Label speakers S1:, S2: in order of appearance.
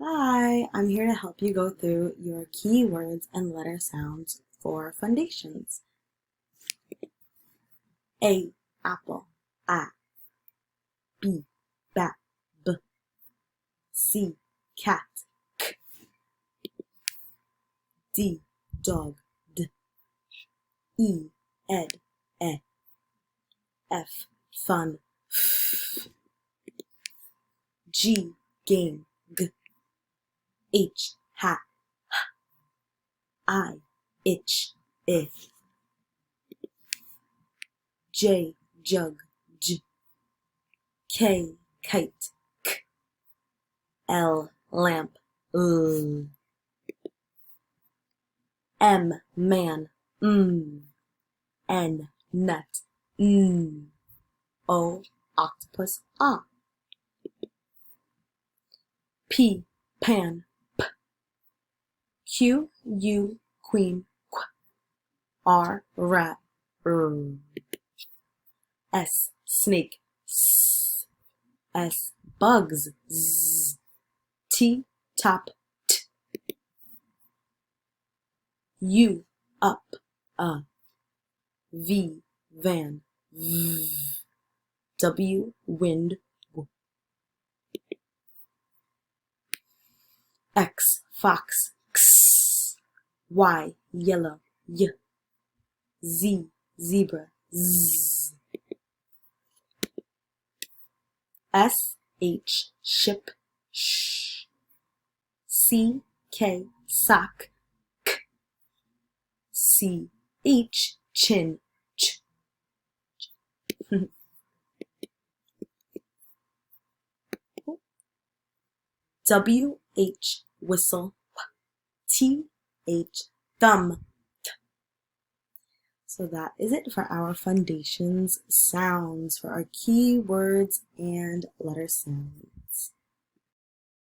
S1: Hi, I'm here to help you go through your keywords and letter sounds for Fundations. A, apple, A. B, bat, B. C, cat, K. D, dog, D. E, ed, E. F, fun, F. G, game, G. H, hat, H. I, itch, I. J, jug, J. K, kite, K. L, lamp, L. M, man, M. N, nut, N. O, octopus, A. P, pan, P. Q, U, queen, Qu. R, rat, R. S, snake, S. S, bugs, Z. T, top, T. U, up, V, van, V. W, wind, W. X, fox, X. Y, yellow, Y. Z, zebra, Z. S, H, ship, sh. C, K, sock, K. C, H, chin, ch. W, H, whistle, T, H, thumb. So that is it for our Fundations sounds, for our keywords and letter sounds.